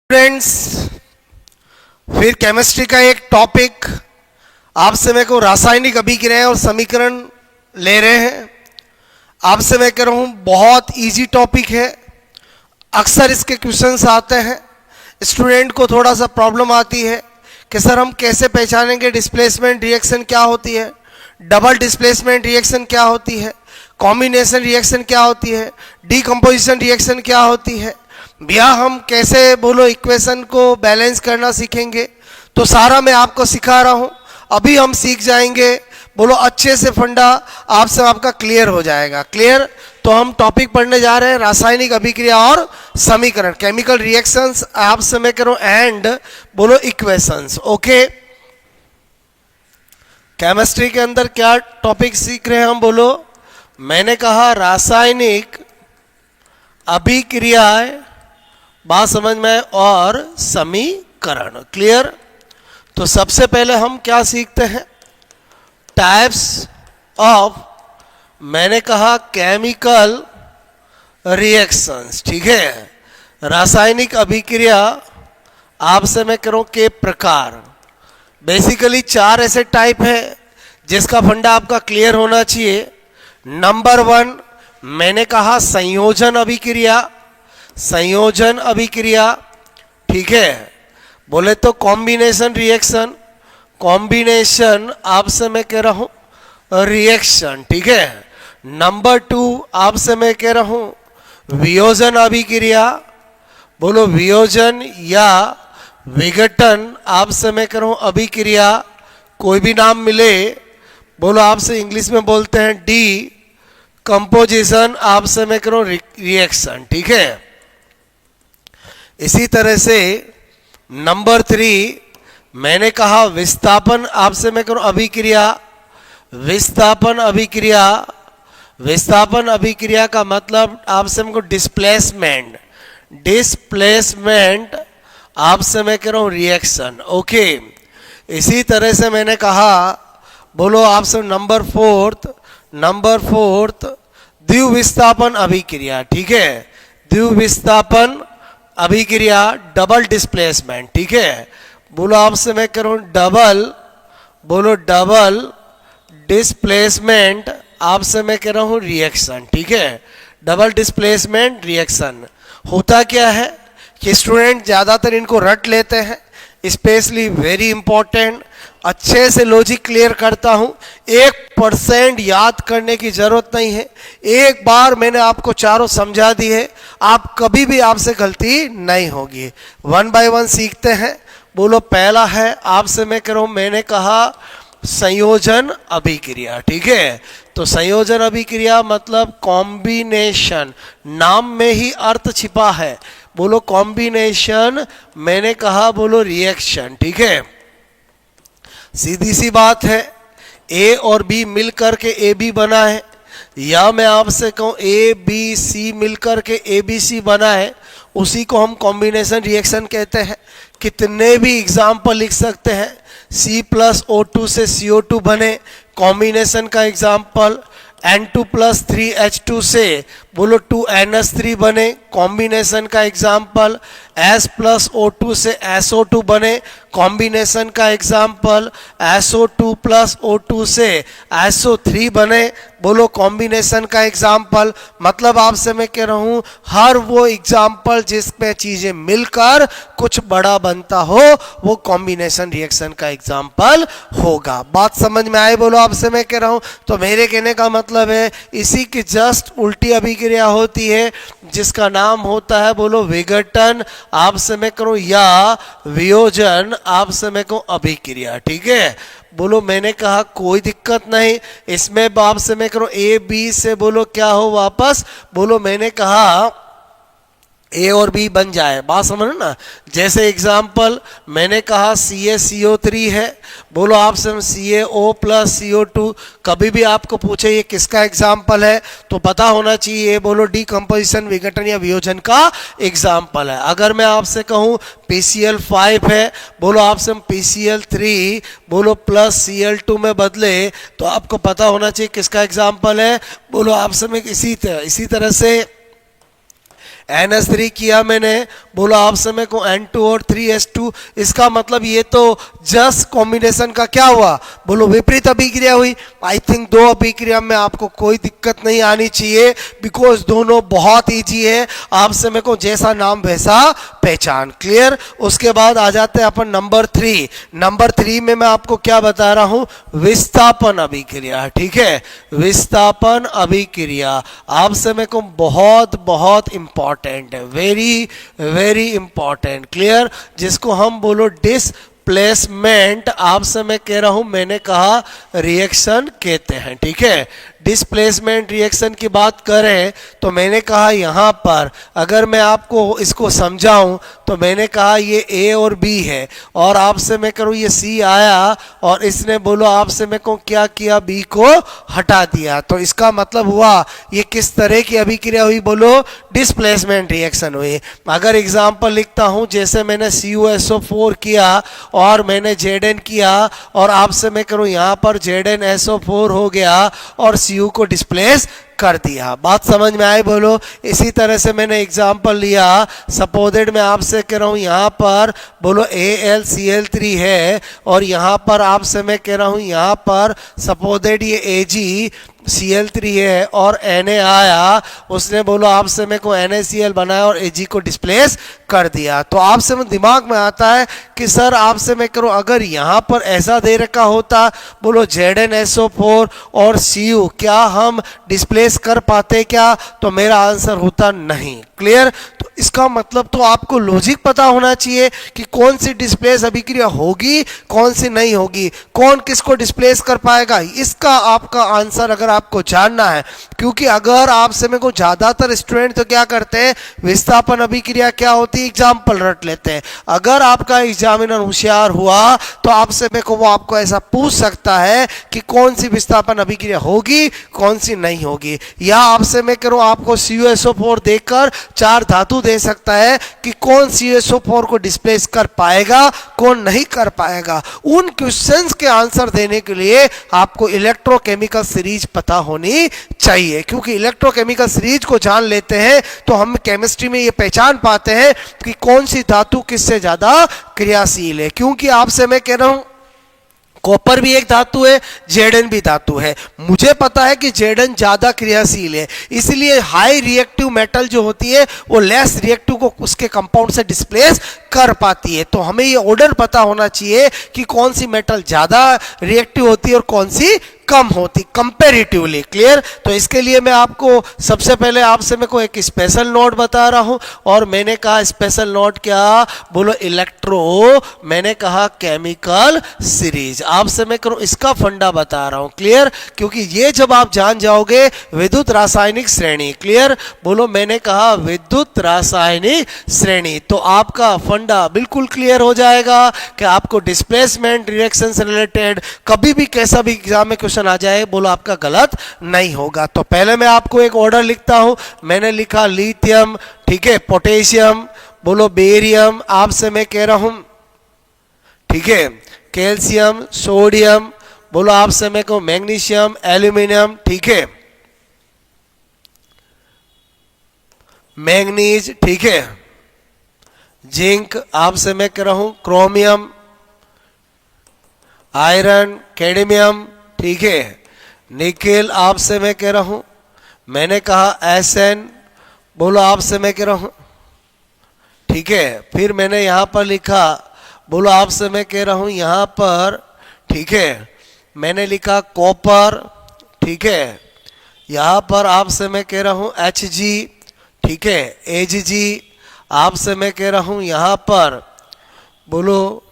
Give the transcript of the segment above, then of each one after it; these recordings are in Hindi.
फ्रेंड्स, फिर केमिस्ट्री का एक टॉपिक आपसे मैं को रासायनिक अभिक्रियाएं और समीकरण ले रहे हैं। आपसे मैं कह रहा हूं बहुत इजी टॉपिक है। अक्सर इसके क्वेश्चंस आते हैं, स्टूडेंट को थोड़ा सा प्रॉब्लम आती है कि सर हम कैसे पहचानेंगे डिस्प्लेसमेंट रिएक्शन क्या होती है, डबल डिस्प्लेसमेंट रिएक्शन क्या होती है, कॉम्बिनेशन रिएक्शन क्या होती है, डीकम्पोजिशन रिएक्शन क्या होती है, भैया हम कैसे बोलो इक्वेशन को बैलेंस करना सीखेंगे। तो सारा मैं आपको सिखा रहा हूं। अभी हम सीख जाएंगे, बोलो अच्छे से फंडा आपका क्लियर हो जाएगा। क्लियर? तो हम टॉपिक पढ़ने जा रहे हैं रासायनिक अभिक्रिया और समीकरण, केमिकल रिएक्शंस आपसे मैं करूं एंड बोलो इक्वेशंस। ओके, केमिस्ट्री के अंदर क्या टॉपिक सीख रहे हैं हम? बोलो, मैंने कहा रासायनिक अभिक्रियाएं, बात समझ में, और समीकरण। क्लियर? तो सबसे पहले हम क्या सीखते हैं? टाइप्स ऑफ, मैंने कहा केमिकल रिएक्शंस। ठीक है, रासायनिक अभिक्रिया आपसे मैं करूं के प्रकार। बेसिकली 4 ऐसे टाइप है जिसका फंडा आपका क्लियर होना चाहिए। नंबर 1 मैंने कहा संयोजन अभिक्रिया। संयोजन अभिक्रिया, ठीक है, बोले तो कॉम्बिनेशन रिएक्शन। कॉम्बिनेशन आपसे मैं कह रहा हूं रिएक्शन। ठीक है। नंबर 2 आपसे मैं कह रहा हूं वियोजन अभिक्रिया। बोलो वियोजन या विघटन आपसे मैं कह रहा हूं अभिक्रिया, कोई भी नाम मिले। बोलो आपसे इंग्लिश में बोलते हैं डी कंपोजिशन, आपसे मैं कह रहा हूं रिएक्शन। ठीक है। इसी तरह से नंबर 3 मैंने कहा विस्थापन, आपसे मैं करूं अभिक्रिया। विस्थापन अभिक्रिया, विस्थापन अभिक्रिया का मतलब आपसे मैं डिस्प्लेसमेंट। डिस्प्लेसमेंट आपसे मैं कह रहा हूं रिएक्शन। ओके, इसी तरह से मैंने कहा, बोलो आपसे नंबर 4 द्विविस्थापन अभिक्रिया। ठीक है, द्विविस्थापन अभिक्रिया, डबल डिस्प्लेसमेंट। ठीक है, बोलो आपसे मैं कह रहा हूं डबल, बोलो डबल डिस्प्लेसमेंट आपसे मैं कह रहा हूं रिएक्शन। ठीक है, डबल डिस्प्लेसमेंट रिएक्शन। होता क्या है कि स्टूडेंट ज़्यादातर इनको रट लेते हैं, स्पेशली वेरी इंपॉर्टेंट। अच्छे से लॉजिक क्लियर करता हूं, 1% याद करने की जरूरत नहीं है। एक बार मैंने आपको चारों समझा दी है, आप कभी भी आपसे गलती नहीं होगी। 1 बाय 1 सीखते हैं। बोलो पहला है आपसे मैं कह रहा हूं, मैंने कहा संयोजन अभिक्रिया। ठीक है, तो संयोजन अभिक्रिया मतलब कॉम्बिनेशन, नाम में ही अर्थ छिपा है। बोलो कॉम्बिनेशन, मैंने कहा बोलो रिएक्शन। ठीक है, सीधी सी बात है, ए और बी मिलकर के ए बी बना है, या मैं आपसे कहूं ए बी सी मिलकर के ए बी सी बना है, उसी को हम कॉम्बिनेशन रिएक्शन कहते हैं। कितने भी एग्जाम्पल लिख सकते हैं। C+O2 से CO2 बने, कॉम्बिनेशन का एग्जाम्पल। N2+3H2 से बोलो 2NH3 बने, कॉम्बिनेशन का एग्जाम्पल। S+O2 से SO2 बने, कॉम्बिनेशन का एग्जाम्पल। SO2+O2 से SO3 बने, बोलो कॉम्बिनेशन का एग्जाम्पल। मतलब आपसे मैं कह रहा हूं हर वो एग्जाम्पल जिसमें चीजें मिलकर कुछ बड़ा बनता हो, वो कॉम्बिनेशन रिएक्शन का एग्जाम्पल होगा। बात समझ में आए? बोलो आपसे मैं कह रहा हूं, तो मेरे कहने का मतलब है इसी की जस्ट उल्टी अभिक्रिया होती है जिसका नाम होता है बोलो विघटन, आपसे मैं करूं, या वियोजन आपसे मैं कहूं अभिक्रिया। ठीक है, बोलो मैंने कहा कोई दिक्कत नहीं इसमें। बाप से मैं करूं ए बी से बोलो क्या हो वापस, बोलो मैंने कहा ए और बी बन जाए। बात समझ ना? जैसे एग्जाम्पल मैंने कहा CaCO3 है, बोलो आपसे हम CaO+CO2। कभी भी आपको पूछे ये किसका एग्जाम्पल है तो पता होना चाहिए, बोलो डीकम्पोजिशन विघटन या वियोजन का एग्जाम्पल है। अगर मैं आपसे कहूँ PCl5 है, बोलो आपसे हम PCl3 बोलो +Cl2 में बदले तो आपको पता होना चाहिए किसका एग्जाम्पल है। बोलो आपसे मैं इसी तरह से NH3 किया मैंने, बोलो आप समय को N2 और 3H2, इसका मतलब ये तो जस्ट कॉम्बिनेशन का क्या हुआ, बोलो विपरीत अभिक्रिया हुई। आई थिंक दो अभिक्रिया में आपको कोई दिक्कत नहीं आनी चाहिए, बिकॉज दोनों बहुत ईजी है, आप समय को जैसा नाम वैसा पहचान। क्लियर। उसके बाद आ जाते हैं अपन नंबर 3। नंबर 3 में मैं आपको क्या बता रहा हूं, विस्थापन अभिक्रिया। ठीक है, विस्थापन अभिक्रिया आप समय को बहुत बहुत इंपॉर्टेंट है, वेरी वेरी इंपॉर्टेंट। क्लियर। जिसको हम बोलो डिस्प्लेसमेंट, आप समय कह रहा हूं, मैंने कहा रिएक्शन कहते हैं। ठीक है, डिस्प्लेसमेंट रिएक्शन की बात करें तो मैंने कहा यहां पर अगर मैं आपको इसको समझाऊं तो मैंने कहा ये A और B है, और आपसे मैं करूं ये C आया और इसने बोलो आपसे मैं को क्या किया, B को हटा दिया, तो इसका मतलब हुआ ये किस तरह की अभिक्रिया हुई, बोलो डिस्प्लेसमेंट रिएक्शन हुई। अगर एग्जांपल लिखता हूं, जैसे मैंने CuSO4 किया और मैंने Zn किया, और आपसे मैं करूं यहां पर ZnSO4 हो गया और Cu को डिस्प्लेस कर दिया। बात समझ में आई, बोलो। इसी तरह से मैंने एग्जांपल लिया, सपोजेड मैं आपसे कह रहा हूं यहां पर बोलो AlCl3 है, और यहां पर आपसे मैं कह रहा हूं यहां पर सपोजेड ये AgCl3 है और Na आया, उसने बोलो आपसे मैं को NaCl बनाया और Ag को डिस्प्लेस कर दिया। तो आपसे में दिमाग में आता है कि सर आपसे मैं करूं अगर यहां पर ऐसा दे रखा होता, बोलो ZnSO4 और Cu, क्या हम डिस्प्लेस कर पाते क्या, तो मेरा आंसर होता नहीं। क्लियर। तो इसका मतलब तो आपको लॉजिक पता होना चाहिए कि कौन सी डिस्प्लेस अभिक्रिया होगी, कौन सी नहीं होगी, कौन किसको डिस्प्लेस कर पाएगा, इसका आपका आंसर अगर आपको जानना है। क्योंकि अगर आपसे में को ज्यादातर स्टूडेंट तो क्या करते हैं, विस्थापन अभिक्रिया क्या होती है एग्जाम्पल रट लेते हैं। अगर आपका एग्जामिनर होशियार हुआ तो आपसे में को वो आपको ऐसा पूछ सकता है कि कौन सी विस्थापन अभिक्रिया होगी, कौन सी नहीं होगी, या आपसे मैं करूं आपको CuSO4 देकर 4 धातु दे सकता है कि कौन CuSO4 को डिस्प्लेस कर पाएगा, कौन नहीं कर पाएगा। उन क्वेश्चंस के आंसर देने के लिए आपको इलेक्ट्रोकेमिकल सीरीज पता होनी चाहिए, क्योंकि इलेक्ट्रोकेमिकल सीरीज को जान लेते हैं तो हम केमिस्ट्री में ये पहचान पाते हैं कि कौन सी धातु किससे ज्यादा क्रियाशील है। क्योंकि आपसे मैं कह रहा हूं कॉपर भी एक धातु है, Zn भी धातु है, मुझे पता है कि Zn ज्यादा क्रियाशील है, इसलिए हाई रिएक्टिव मेटल जो होती है वो लेस रिएक्टिव को उसके कंपाउंड से डिस्प्लेस कर पाती है। तो हमें ये ऑर्डर पता होना चाहिए कि कौन सी मेटल ज्यादा रिएक्टिव होती है और कौन सी कम होती कंपैरेटिवली। क्लियर। तो इसके लिए मैं आपको सबसे पहले आपसे मैं को एक स्पेशल नोट बता रहा हूं, और मैंने कहा स्पेशल नोट क्या, बोलो इलेक्ट्रो, मैंने कहा केमिकल सीरीज, आपसे मैं करूं इसका फंडा बता रहा हूं। क्लियर। क्योंकि ये जब आप जान जाओगे विद्युत रासायनिक श्रेणी, क्लियर, बोलो मैंने कहा विद्युत रासायनिक श्रेणी, तो आपका फंडा बिल्कुल क्लियर हो जाएगा कि आपको डिस्प्लेसमेंट रिएक्शन से रिलेटेड कभी भी कैसा भी एग्जाम में आ जाए, बोलो आपका गलत नहीं होगा। तो पहले मैं आपको एक ऑर्डर लिखता हूं, मैंने लिखा लिथियम, ठीक है, पोटेशियम, बोलो बेरियम, आपसे मैं कह रहा हूं, ठीक है, कैल्शियम, सोडियम, बोलो आपसे मैं कहूं मैग्नीशियम, एल्यूमिनियम, ठीक है, मैग्नीज, ठीक है, जिंक, आपसे मैं कह रहा हूं क्रोमियम, आयरन, कैडमियम, ठीक है, निकेल, आपसे मैं कह रहा हूं, मैंने कहा Sn, बोलो आपसे मैं कह रहा हूं, ठीक है, फिर मैंने यहां पर लिखा, बोलो आपसे मैं कह रहा हूं यहां पर, ठीक है, मैंने लिखा कॉपर, ठीक है, यहां पर आपसे मैं कह रहा हूं Hg, ठीक है, Ag, आपसे मैं कह रहा हूं यहां पर बोलो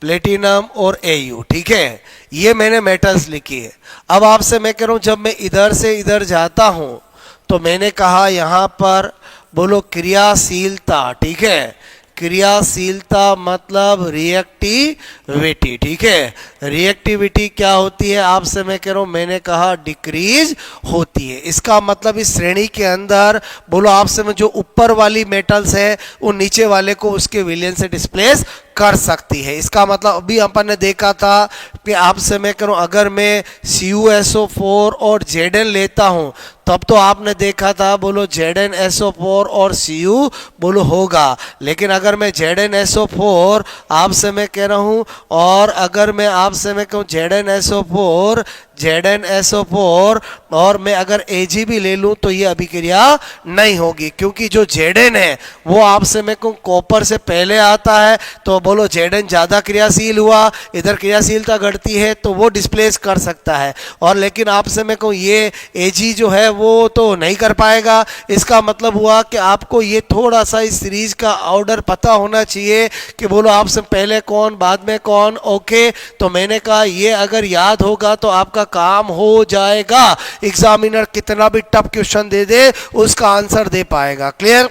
प्लेटिनम और Au, ठीक है, ये मैंने मेटल्स लिखी है। अब आपसे मैं कह रहा हूं जब मैं इधर से इधर जाता हूं तो मैंने कहा यहां पर बोलो क्रियाशीलता, ठीक है, क्रियाशीलता मतलब रिएक्टिविटी, ठीक है, रिएक्टिविटी क्या होती है आपसे मैं कह रहा हूं, मैंने कहा डिक्रीज होती है। इसका मतलब इस श्रेणी के अंदर बोलो आपसे में जो ऊपर वाली मेटल्स है वो नीचे वाले को उसके विलयन से डिस्प्लेस कर सकती है। इसका मतलब अभी अपन ने देखा था कि आपसे मैं करूं अगर मैं CuSO4 और Zn लेता हूं तब तो आपने देखा था बोलो ZnSO4 और Cu बोलो होगा, लेकिन अगर मैं ZnSO4 आपसे मैं कह रहा हूं और अगर मैं आपसे मैं कहूं ZnSO4 और मैं अगर Ag भी ले लूं तो ये अभिक्रिया नहीं होगी, क्योंकि जो Zn है वो आपसे मैं कहूं कॉपर से पहले आता है, तो बोलो Zn ज़्यादा क्रियाशील हुआ, इधर क्रियाशीलता घटती है तो वो डिस्प्लेस कर सकता है। और लेकिन आपसे मैं कहूँ ये Ag जो है वो तो नहीं कर पाएगा। इसका मतलब हुआ कि आपको ये थोड़ा सा इस सीरीज का ऑर्डर पता होना चाहिए कि बोलो आपसे पहले कौन बाद में कौन। ओके, तो मैंने कहा ये अगर याद होगा तो आपका काम हो जाएगा, एग्जामिनर कितना भी टफ क्वेश्चन दे दे उसका आंसर दे पाएगा। क्लियर?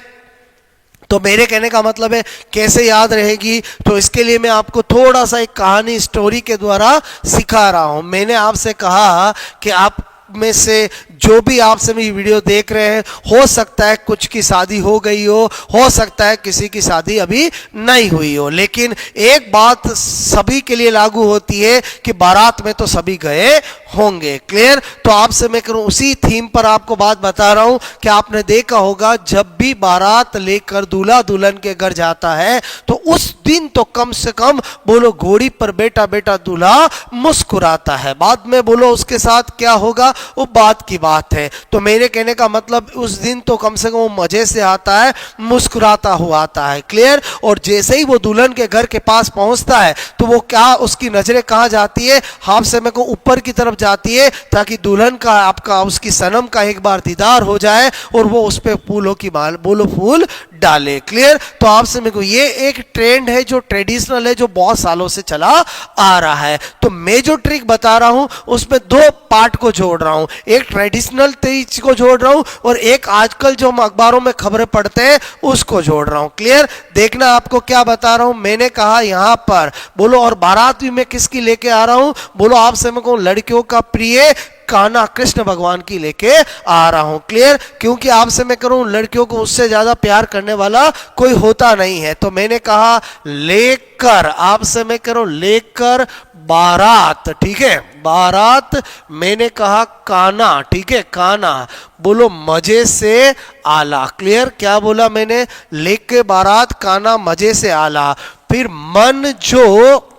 तो मेरे कहने का मतलब है कैसे याद रहेगी, तो इसके लिए मैं आपको थोड़ा सा एक कहानी स्टोरी के द्वारा सिखा रहा हूं। मैंने आपसे कहा कि आप में से जो भी आपसे मेरी वीडियो देख रहे हैं हो सकता है कुछ की शादी हो गई हो सकता है किसी की शादी अभी नहीं हुई हो, लेकिन एक बात सभी के लिए लागू होती है कि बारात में तो सभी गए होंगे। क्लियर? तो आपसे मैं करूं उसी थीम पर आपको बात बता रहा हूं कि आपने देखा होगा जब भी बारात लेकर दूल्हा दुल्हन के घर जाता है तो उस दिन तो कम से कम बोलो घोड़ी पर बेटा बेटा दूल्हा मुस्कुराता है, बाद में बोलो उसके साथ क्या होगा वो बात की बात है। तो मेरे कहने का मतलब उस दिन तो कम से कम वो मजे से आता है, मुस्कुराता हुआ आता है। क्लियर? और जैसे ही वो दुल्हन के घर के पास पहुंचता है तो वो क्या उसकी नजरें कहाँ जाती है, हाथ से मेरे को ऊपर की तरफ जाती है ताकि दुल्हन का आपका उसकी सनम का एक बार दीदार हो जाए और वो उस पे फूलों की माल बोलो फूल डाले। क्लियर? तो आपसे मेरे को ये एक ट्रेंड है जो ट्रेडिशनल है, जो बहुत सालों से चला आ रहा है। तो मैं जो ट्रिक बता रहा हूं उसमें दो पार्ट को जोड़ रहा हूं, एक ट्रेडिशनल चीज को जोड़ रहा हूं और एक आजकल जो हम अखबारों में खबरें पढ़ते हैं उसको जोड़ रहा हूं। क्लियर? देखना आपको क्या बता रहा हूं। मैंने कहा यहां पर बोलो और बारात भी मैं किसकी लेके आ रहा हूं, बोलो आपसे मैं कहूं लड़कियों का प्रिय कान्हा कृष्ण भगवान की लेके आ रहा हूं। क्लियर? क्योंकि आपसे मैं करूं लड़कियों को उससे ज्यादा प्यार करने वाला कोई होता नहीं है। तो मैंने कहा लेकर आपसे मैं करूं लेकर बारात, ठीक है, बारात मैंने कहा कान्हा, ठीक है, कान्हा बोलो मजे से आला। क्लियर? क्या बोला मैंने? लेके बारात कान्हा मजे से आला। फिर मन जो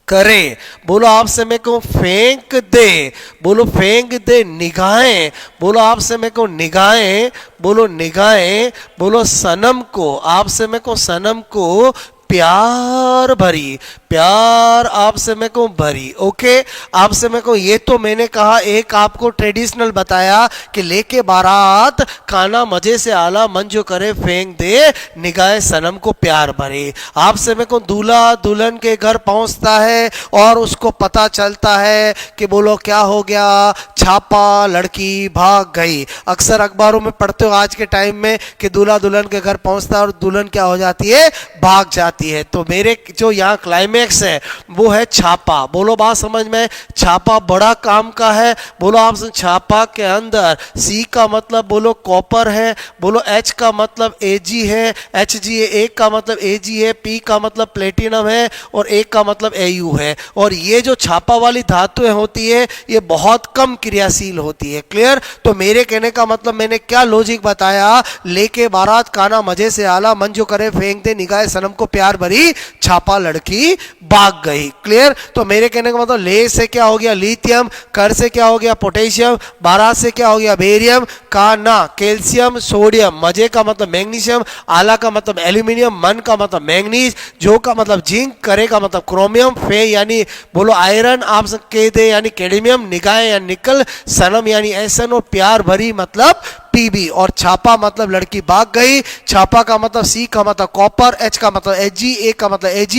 करे बोलो आपसे मैं कहूं फेंक दे, बोलो फेंक दे निगाहें, बोलो आपसे मैं कहूं निगाहें, बोलो निगाहें, बोलो सनम को, आपसे मैं कहूं सनम को प्यार भरी, प्यार आपसे मैं कहूं भरी। ओके, आपसे मैं कहूं ये तो मैंने कहा एक आपको ट्रेडिशनल बताया कि लेके बारात कान्हा मजे से आला मन जो करे फेंक दे निगाहे सनम को प्यार भरे। आपसे मैं कहूं दूल्हा दुल्हन के घर पहुंचता है और उसको पता चलता है कि बोलो क्या हो गया, छापा, लड़की भाग गई। अक्सर अखबारों में पढ़ते हो आज के टाइम में कि दूल्हा दुल्हन के घर पहुंचता है और दुल्हन क्या हो जाती है, भाग जाती है। तो मेरे जो यहाँ क्लाइमेक्स है वो है छापा। बोलो बात समझ में? छापा बड़ा काम का है। बोलो आप छापा के अंदर सी का मतलब बोलो कॉपर है, बोलो एच का मतलब Ag है, Hg है, एक का मतलब Ag है, P का मतलब प्लेटिनम है और एक का मतलब Au है। और ये जो छापा वाली धातुएं होती है ये बहुत कम क्रियाशील होती है। क्लियर? तो मेरे कहने का मतलब मैंने क्या लॉजिक बताया, लेके बारात कान्हा मजे से आला मन जो करे फेंक दे निगाहे सनम को प्यार भरी, छापा लड़की भाग गई। क्लियर? तो मेरे कहने का मतलब ले से क्या हो गया लिथियम, कर से क्या हो गया पोटेशियम, बारात से क्या हो गया बेरियम, कान्हा कैल्शियम सोडियम, मजे का मतलब मैग्नीशियम, आला का मतलब एल्यूमिनियम, मन का मतलब मैंगनीज, जो का मतलब जिंक, करे का मतलब क्रोमियम, फे यानी बोलो आयरन, आप कह दे यानी कैडमियम, निगाह या निकल, सनम यानी एसन और प्यार भरी मतलब Tb, और छापा मतलब लड़की भाग गई, छापा का मतलब C का मतलब कॉपर, H का मतलब Hg, A का मतलब Ag,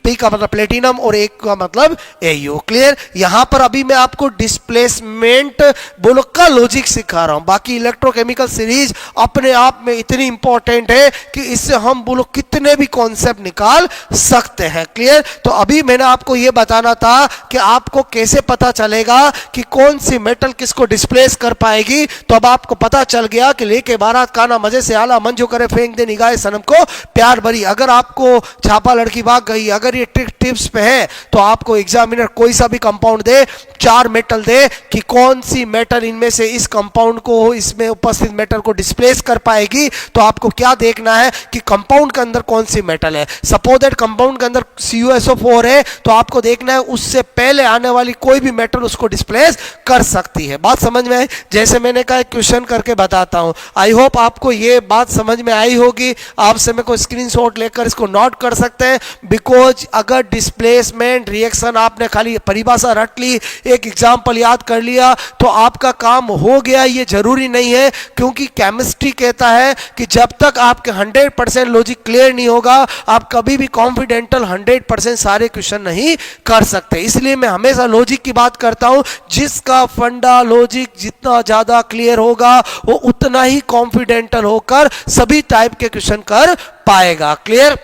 P का मतलब प्लेटिनम और A का मतलब Au। क्लियर। यहां पर अभी मैं आपको डिस्प्लेसमेंट बोलो का लॉजिक सिखा रहा हूं, बाकी इलेक्ट्रोकेमिकल सीरीज अपने आप में इतनी इंपॉर्टेंट है कि इससे हम बोलो कितने भी कॉन्सेप्ट निकाल सकते हैं। क्लियर। तो अभी मैंने आपको यह बताना था कि आपको कैसे पता चलेगा कि कौन सी मेटल किसको डिस्प्लेस कर पाएगी। तो अब आपको पता चल गया कि लेके बारात खाना मजे से आला, मन जो करे फेंक दे निगाहे सनम को प्यार भरी। अगर आपको छापा लड़की भाग गई, अगर ये टिप्स पे है तो आपको एग्जामिनर कोई सा भी कंपाउंड दे, 4 मेटल दे कि कौन सी मेटल इनमें से इस कंपाउंड को, इसमें उपस्थित मेटल को डिस्प्लेस कर पाएगी। तो आपको क्या देखना है कि कंपाउंड के अंदर कौन सी मेटल है। सपोज दैट कंपाउंड के अंदर CuSO4 है, तो आपको देखना है उससे पहले आने वाली कोई भी मेटल उसको डिस्प्लेस कर सकती है। बात समझ में आई। जैसे मैंने कहा क्वेश्चन करके बताता हूं। आई होप आपको ये बात समझ में आई होगी। आपसे मेरे को स्क्रीनशॉट लेकर इसको नोट कर सकते हैं, बिकॉज अगर डिस्प्लेसमेंट रिएक्शन आपने खाली परिभाषा रट ली, एक एग्जाम्पल याद कर लिया तो आपका काम हो गया, ये जरूरी नहीं है। क्योंकि केमिस्ट्री कहता है कि जब तक आपके 100% लॉजिक क्लियर नहीं होगा, आप कभी भी कॉन्फिडेंटल 100% सारे क्वेश्चन नहीं कर सकते। इसलिए मैं हमेशा लॉजिक की बात करता हूं। जिसका फंडा लॉजिक जितना ज्यादा क्लियर होगा, वो उतना ही कॉन्फिडेंटल होकर सभी टाइप के क्वेश्चन कर पाएगा। क्लियर।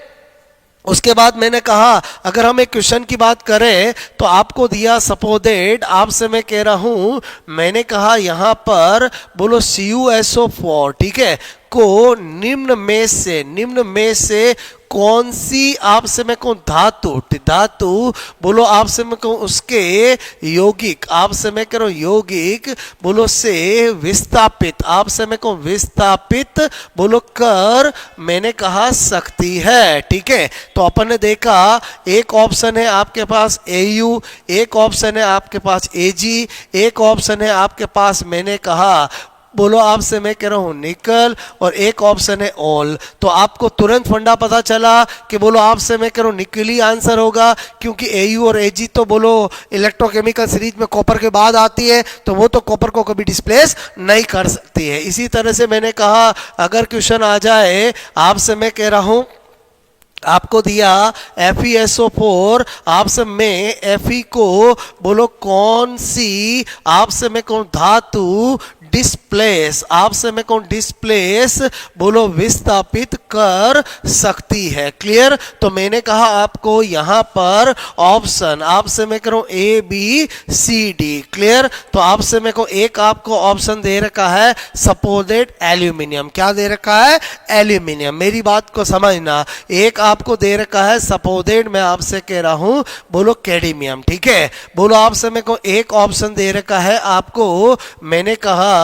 उसके बाद मैंने कहा अगर हम एक क्वेश्चन की बात करें तो आपको दिया सपोजेट, आपसे मैं कह रहा हूं, मैंने कहा यहां पर बोलो CuSO4, ठीक है, को निम्न में से कौन सी आपसे मैं कहूं धातु बोलो, आपसे मैं कहूं उसके यौगिक, आपसे मैं कह रहा हूं यौगिक बोलो से विस्थापित, आपसे मैं कहूं विस्थापित बोलो कर मैंने कहा सकती है। ठीक है। तो अपन ने देखा एक ऑप्शन है आपके पास Au, एक ऑप्शन है आपके पास Ag, एक ऑप्शन है आपके पास मैंने कहा बोलो आपसे मैं कह रहा हूं निकल, और एक ऑप्शन है ऑल। तो आपको तुरंत फंडा पता चला कि बोलो आपसे मैं कह रहा हूं निकल ही आंसर होगा, क्योंकि Au और Ag तो बोलो इलेक्ट्रोकेमिकल सीरीज में कॉपर के बाद आती है, तो वो तो कॉपर को कभी डिस्प्लेस नहीं कर सकती है। इसी तरह से मैंने कहा अगर क्वेश्चन आ जाए आपसे मैं कह रहा हूं, आपको दिया FeSO4, आपसे मैं Fe को बोलो कौन सी आपसे मैं कौन धातु डिस्प्लेस, आपसे मैं कौन डिस्प्लेस बोलो विस्थापित कर सकती है। क्लियर। तो मैंने कहा आपको यहां पर ऑप्शन आपसे मैं करूं ABCD। क्लियर। तो आपसे मैं को एक आपको ऑप्शन दे रखा है सपोजेट एल्यूमिनियम, क्या दे रखा है एल्यूमिनियम, मेरी बात को समझना। एक आपको दे रखा है सपोजेट मैं आपसे कह रहा हूं बोलो कैडमियम। ठीक है। बोलो आपसे मैं को एक ऑप्शन दे रखा है आपको मैंने कहा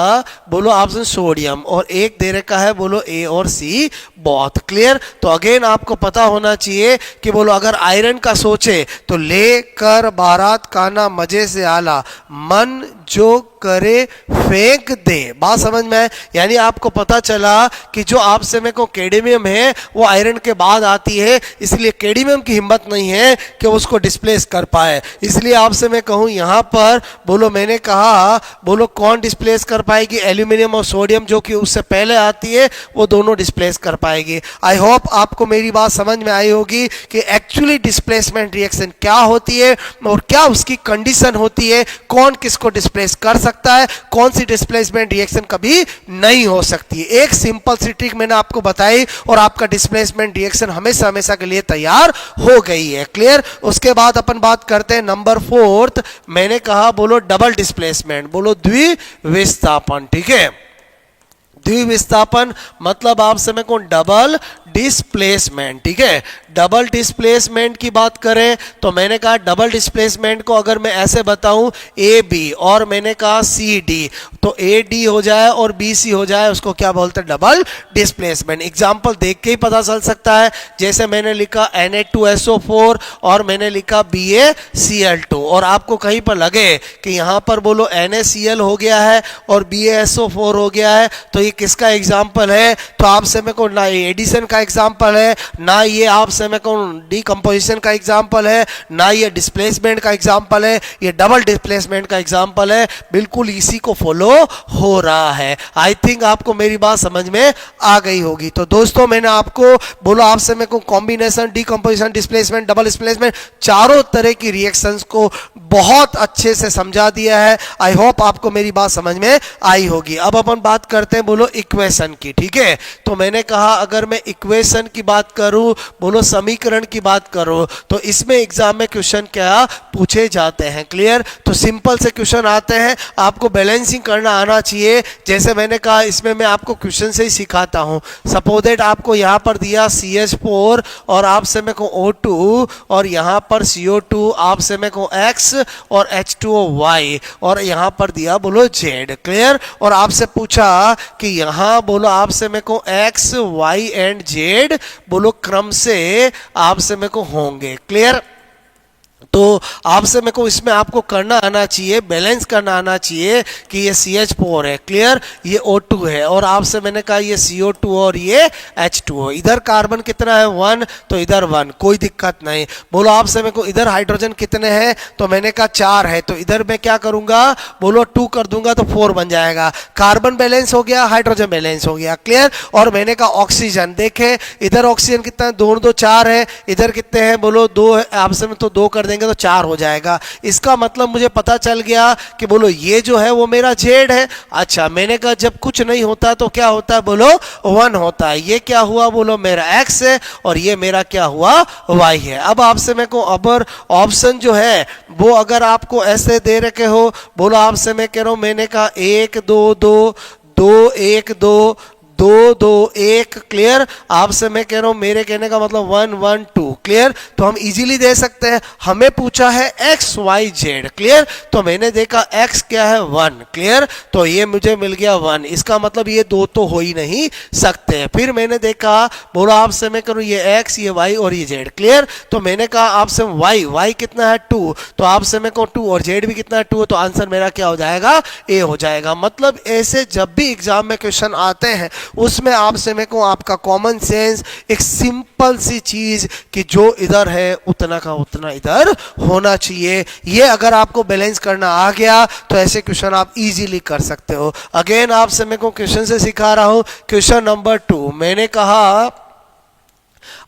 बोलो ऑप्शन सोडियम, और एक दे रखा है बोलो A और C बहुत। क्लियर। तो अगेन आपको पता होना चाहिए कि बोलो अगर आयरन का सोचे तो लेकर बारात खाना मजे से आला, मन जो करे फेंक दे। बात समझ में है। यानी आपको पता चला कि जो आपसे में को कैडमियम है वो आयरन के बाद आती है, इसलिए कैडमियम की हिम्मत नहीं है कि उसको डिस्प्लेस कर पाए। इसलिए आपसे मैं कहूं यहां पर बोलो मैंने कहा बोलो कौन डिस्प्लेस कर पाएगी, एल्यूमिनियम और सोडियम जो कि उससे पहले आती है वो दोनों डिस्प्लेस कर पाएगी। आई होप आपको मेरी बात समझ में आई होगी कि एक्चुअली डिस्प्लेसमेंट रिएक्शन क्या होती है और क्या उसकी कंडीशन होती है, कौन किसको डिस्प्लेस कर सकता है, कौन सी डिस्प्लेसमेंट रिएक्शन कभी नहीं हो सकती। एक सिंपल सी ट्रिक मैंने आपको बताई और आपका डिस्प्लेसमेंट रिएक्शन हमेशा हमेशा के लिए तैयार हो गई है। क्लियर। उसके बाद अपन बात करते हैं नंबर 4, मैंने कहा बोलो डबल डिस्प्लेसमेंट, बोलो द्विविस्थापन। ठीक है। द्विविस्थापन मतलब आपसे मैं कौन डबल डिस्प्लेसमेंट। ठीक है। डबल डिस्प्लेसमेंट की बात करें तो मैंने कहा डबल डिस्प्लेसमेंट को अगर मैं ऐसे बताऊं AB और मैंने कहा CD, तो AD हो जाए और BC हो जाए, उसको क्या बोलते हैं डबल डिस्प्लेसमेंट। एग्जांपल देख के ही पता चल सकता है, जैसे मैंने लिखा Na2SO4 और मैंने लिखा BaCl2, और आपको कहीं पर लगे कि यहां पर बोलो NaCl हो गया है और BaSO4 हो गया है, तो ये किसका एग्जाम्पल है, तो आपसे मैं को एडिशन का का एग्जाम्पल है, ना ये आपसे मैं कहूँ डीकम्पोजिशन का एग्जाम्पल है, ना ये डिस्प्लेसमेंट का एग्जाम्पल है, ये डबल डिस्प्लेसमेंट का एग्जाम्पल है, बिल्कुल इसी को फॉलो हो रहा है। आई थिंक आपको मेरी बात समझ में आ गई होगी। तो दोस्तों मैंने आपको बोला आपसे मैं कहूँ combination, decomposition, displacement, double displacement, चारों तरह की रिएक्शंस को बहुत अच्छे से समझा दिया है। आई होप आपको मेरी बात समझ में आई होगी। अब अपन बात करते हैं बोलो इक्वेशन की, ठीक है। तो मैंने कहा अगर मैं इक्वेशन की बात करूं, बोलो समीकरण की बात करूं, तो इसमें एग्जाम में क्वेश्चन क्या पूछे जाते हैं, क्लियर। तो सिंपल से क्वेश्चन आते हैं, आपको बैलेंसिंग करना आना चाहिए। जैसे मैंने कहा इसमें मैं आपको क्वेश्चन से ही सिखाता हूं। सपोज दैट आपको यहाँ पर दिया CH4 और आपसे मैं कहूँ O2 और यहाँ पर CO2, आपसे मैं कहूँ X और H2O Y और यहाँ पर दिया बोलो Z, क्लियर। और आपसे पूछा कि यहाँ बोलो आपसे मैं को X, Y एंड Z बोलो क्रम से आपसे मैं को होंगे, क्लियर। तो आपसे मेरे को इसमें आपको करना आना चाहिए, बैलेंस करना आना चाहिए कि ये CH4 है, क्लियर, ये O2 है और आपसे मैंने कहा ये CO2 और ये H2O। इधर कार्बन कितना है 1, तो इधर 1, कोई दिक्कत नहीं। बोलो आपसे मेरे को इधर हाइड्रोजन कितने हैं, तो मैंने कहा 4 है, तो इधर मैं क्या करूंगा बोलो 2 कर दूंगा तो 4 बन जाएगा। कार्बन बैलेंस हो गया, हाइड्रोजन बैलेंस हो गया, क्लियर। और मैंने कहा ऑक्सीजन, देखें इधर ऑक्सीजन कितना है, 2 2 4 है, इधर कितने हैं बोलो 2 है, आपसे में तो 2 कर देंगे तो 4 हो जाएगा। इसका मतलब मुझे पता चल गया कि बोलो ये जो है वो मेरा Z है। अच्छा मैंने कहा जब कुछ नहीं होता तो क्या होता है बोलो 1 होता है। ये क्या हुआ बोलो मेरा X है और ये मेरा क्या हुआ Y है। अब आपसे मैं को अबर ऑप्शन जो है वो अगर आपको ऐसे दे रखे हो, बोलो आपसे मैं कह रहा हूं, मैंने कहा 1 2 2 2 1 2 2 2 1, क्लियर। आपसे मैं कह रहा हूं मेरे कहने का मतलब 1 1 2, क्लियर। तो हम इजीली दे सकते हैं। हमें पूछा है X Y Z, क्लियर। तो मैंने देखा X क्या है 1, क्लियर, तो ये मुझे मिल गया 1। इसका मतलब ये 2 तो हो ही नहीं सकते हैं। फिर मैंने देखा बोला आपसे मैं करूं ये X, ये Y और ये Z, क्लियर। तो मैंने कहा आपसे Y कितना है 2, तो आपसे मैं कहूँ 2 और Z भी कितना है 2, तो आंसर मेरा क्या हो जाएगा A हो जाएगा। मतलब ऐसे जब भी एग्जाम में क्वेश्चन आते हैं उसमें आपसे मैं कहूँ आपका कॉमन सेंस, एक सिंपल सी चीज कि जो इधर है उतना का उतना इधर होना चाहिए। ये अगर आपको बैलेंस करना आ गया तो ऐसे क्वेश्चन आप इजीली कर सकते हो। अगेन आपसे मैं को क्वेश्चन से सिखा रहा हूं। क्वेश्चन नंबर 2 मैंने कहा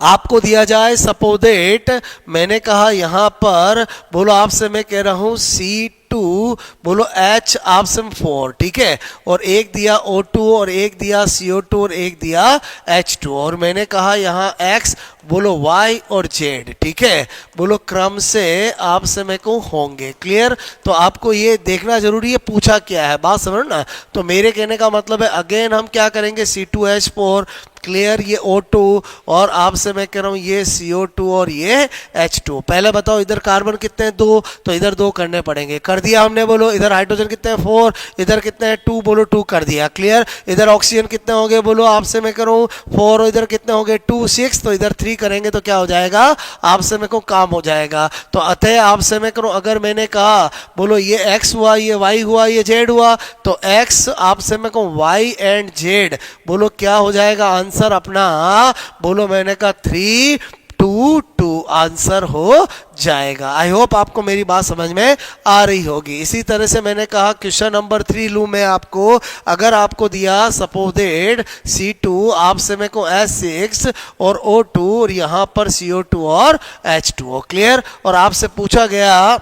आपको दिया जाए, सपोज दैट मैंने कहा यहां पर बोलो आपसे मैं कह रहा हूं C2 बोलो H आपसे 4, ठीक है, और एक दिया O2 और एक दिया CO2 और एक दिया H2 और मैंने कहा यहाँ X बोलो Y और Z, ठीक है, बोलो क्रम से आपसे मैं कहूँ होंगे, क्लियर। तो आपको ये देखना जरूरी है पूछा क्या है, बात समझ ना। तो मेरे कहने का मतलब है अगेन हम क्या करेंगे C2H4, क्लियर, ये O2 और आपसे मैं कह रहा हूँ ये CO2 और ये H2। पहले बताओ इधर कार्बन कितने हैं 2, तो इधर 2 करने पड़ेंगे, कर दिया हमने। बोलो इधर हाइड्रोजन कितने हैं 4, इधर कितने हैं 2, बोलो 2 कर दिया, क्लियर। इधर ऑक्सीजन कितने हो गए बोलो आपसे मैं कह रहा हूँ 4 और इधर कितने हो गए 2 6, तो इधर 3 करेंगे तो क्या हो जाएगा आपसे मैं कहूँ काम हो जाएगा। तो अतः आपसे मैं करूँ अगर मैंने कहा बोलो ये X हुआ, ये Y हुआ, ये Z हुआ, तो X आपसे मैं कहूँ Y एंड Z बोलो क्या हो जाएगा आंसर अपना, बोलो मैंने कहा 3 2 2 आंसर हो जाएगा। आई होप आपको मेरी बात समझ में आ रही होगी। इसी तरह से मैंने कहा क्वेश्चन नंबर 3 लूं मैं आपको, अगर आपको दिया सपोज दैट C2 आपसे मैं को S6 और O2 और यहाँ पर CO2 और H2O, क्लियर, और आपसे पूछा गया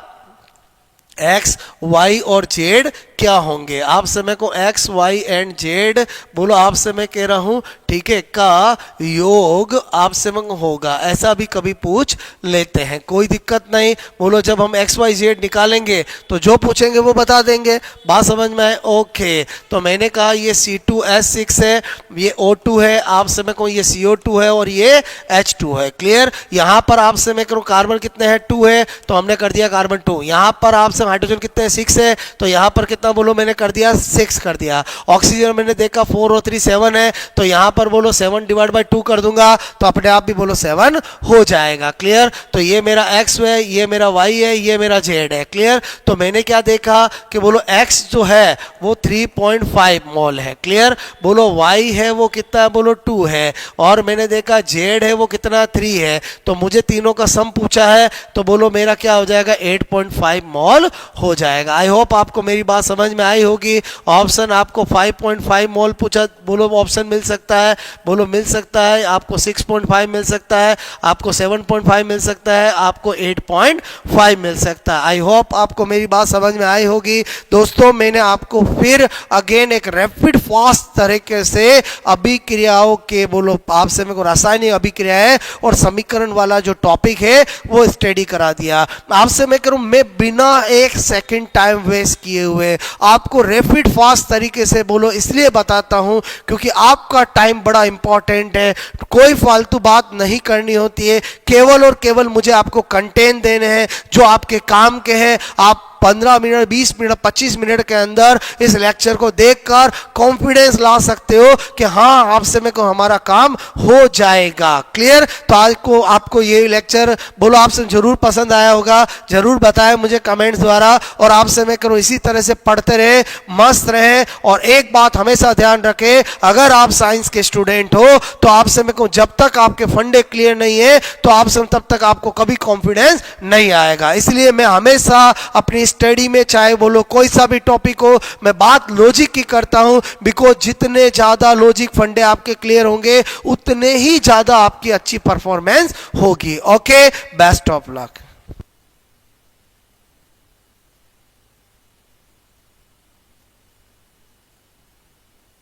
X Y और Z क्या होंगे। आपसे मैं को X Y एंड Z बोलो आपसे मैं कह रहा हूं, ठीक है, का योग आपसे मैं होगा, ऐसा भी कभी पूछ लेते हैं, कोई दिक्कत नहीं। बोलो जब हम X Y Z निकालेंगे तो जो पूछेंगे वो बता देंगे, बात समझ में आए, ओके। तो मैंने कहा ये C2H6 है, ये O2 है, आपसे मैं कहूँ ये CO2 है और ये H2 है, क्लियर। यहाँ पर आपसे मैं करूँ कार्बन कितने हैं 2 है, तो हमने कर दिया कार्बन 2। यहाँ पर आपसे हाइड्रोजन कितने हैं 6 है, तो यहाँ पर कितना कितना बोलो मैंने कर दिया 6 कर दिया। ऑक्सीजन मैंने देखा 4 और 3 7 है, तो यहाँ पर बोलो 7 डिवाइड बाई 2 कर दूंगा तो अपने आप भी बोलो 7 हो जाएगा। क्लियर? तो ये मेरा x है, ये मेरा y है, ये मेरा z है। क्लियर? तो मैंने क्या देखा कि बोलो x जो है वो 3.5 मोल है। क्लियर? बोलो y है वो कितना है, बोलो 2 है, और मैंने देखा z है वो कितना 3 है। तो मुझे तीनों का सम पूछा है, तो बोलो मेरा क्या हो जाएगा 8.5 मोल हो जाएगा। आई होप आपको मेरी बात समझ में आई होगी। ऑप्शन आपको 5.5 मोल पूछा, बोलो ऑप्शन मिल सकता है, बोलो मिल सकता है, आपको 6.5 मिल सकता है, आपको 7.5 मिल सकता है, आपको 8.5 मिल सकता है। आई होप आपको मेरी बात समझ में आई होगी। दोस्तों मैंने आपको फिर अगेन एक रैपिड फास्ट तरीके से अभिक्रियाओं के बोलो आपसे मेरे को रासायनिक अभिक्रियाएं और समीकरण वाला जो टॉपिक है वो स्टडी करा दिया। आपसे मैं करूं, मैं बिना एक सेकंड टाइम वेस्ट किए हुए आपको रैपिड फास्ट तरीके से बोलो इसलिए बताता हूं क्योंकि आपका टाइम बड़ा इंपॉर्टेंट है। कोई फालतू बात नहीं करनी होती है, केवल और केवल मुझे आपको कंटेंट देने हैं जो आपके काम के हैं। आप 15 मिनट 20 मिनट 25 मिनट के अंदर इस लेक्चर को देखकर कॉन्फिडेंस ला सकते हो कि हाँ आपसे में को हमारा काम हो जाएगा। क्लियर? तो आज को आपको ये लेक्चर बोलो आपसे जरूर पसंद आया होगा, जरूर बताएं मुझे कमेंट्स द्वारा, और आपसे मैं करूँ इसी तरह से पढ़ते रहे, मस्त रहे। और एक बात हमेशा ध्यान रखें, अगर आप साइंस के स्टूडेंट हो तो आपसे मैं कहूँ जब तक आपके फंडे क्लियर नहीं है तो आपसे तब तक आपको कभी कॉन्फिडेंस नहीं आएगा। इसलिए मैं हमेशा अपनी स्टडी में चाहे बोलो कोई सा भी टॉपिक हो, मैं बात लॉजिक की करता हूं, बिकॉज जितने ज्यादा लॉजिक फंडे आपके क्लियर होंगे उतने ही ज्यादा आपकी अच्छी परफॉर्मेंस होगी। Okay, best of luck.